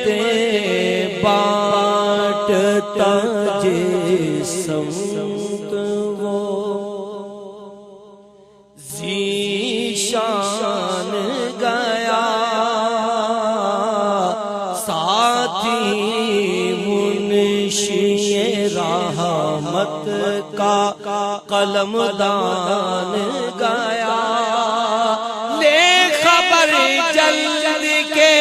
نعمتیں بانٹتا جس سمت وہ ذیشان گیا ساتھی منشی رحمت کا قلم دان گیا لے خبر جلد کے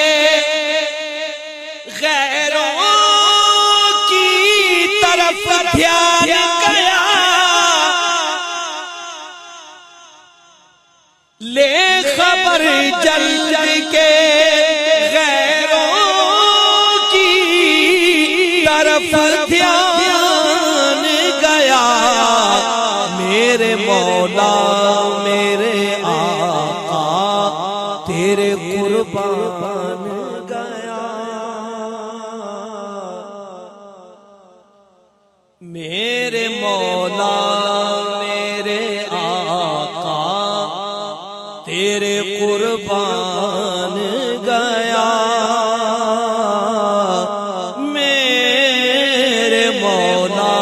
غیروں کی طرف دھیان گیا لے خبر جلد کے غیروں کی طرف دھیان گیا میرے مولا میرے آقا تیرے قربان گیا میرے مولا میرے آقا تیرے قربان گیا میرے مولا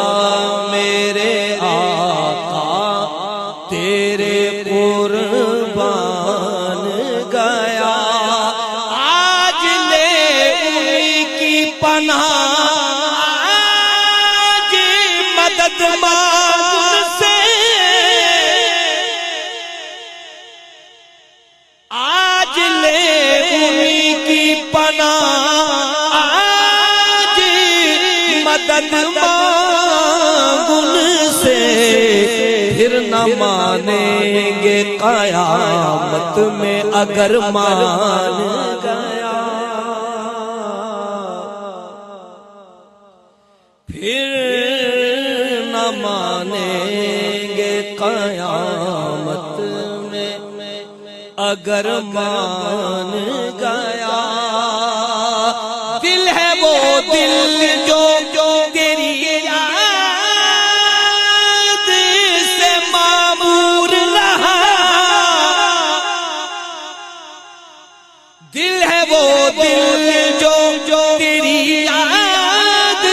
میرے آقا تیرے قربان گیا آج لے ان کی پناہ آج مدد مانگ سے آج لے ان کی پناہ آج مدد مانگ ان سے پھر نہ مانیں گے قیامت میں اگر مان گیا پھر نہ مانیں گے قیامت میں اگر مان گیا دل ہے وہ دل جو تیری یاد سے معمور رہا دل ہے وہ دل جو تیری یاد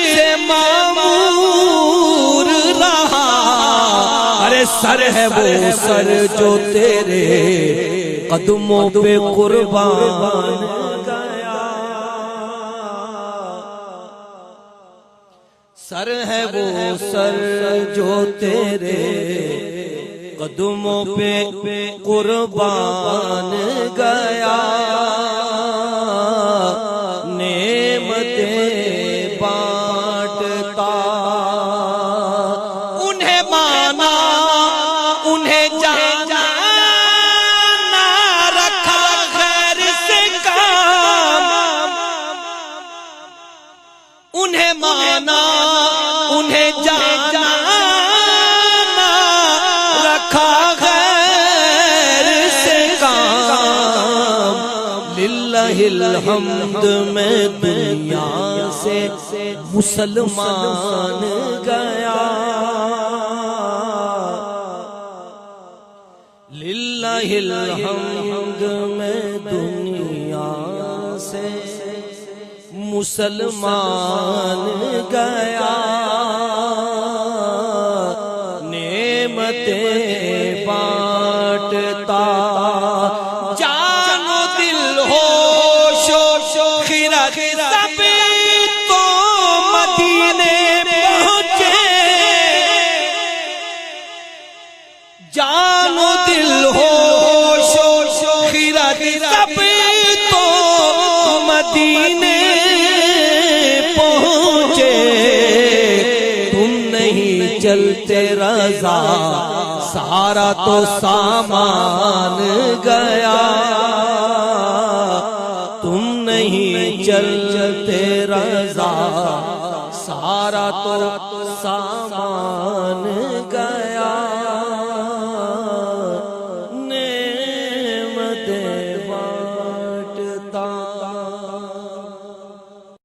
سے معمور رہا ارے سر ہے وہ سر جو تیرے قدموں پہ قربان گیا سر ہے وہ سر جو تیرے قدموں پہ قربان گیا نعمتیں بانٹتا انہیں مانا انہیں جانا نہ رکھا خیر سے کام انہیں مانا انہیں جانا نہ رکھا خیر سے کام للہ الحمد میں دنیا سے مسلمان گیا للہ الحمد میں دنیا سے مسلمان گیا نعمتیں بانٹتا جان و دل ہوش و خرد سب تو مدینے پہنچے جان و دل ہوش و خرد سب تو مدینے پہنچے تم نہیں چلتے رضا سارا تو سامان گیا تم نہیں چلتے رضا سارا تو سامان گیا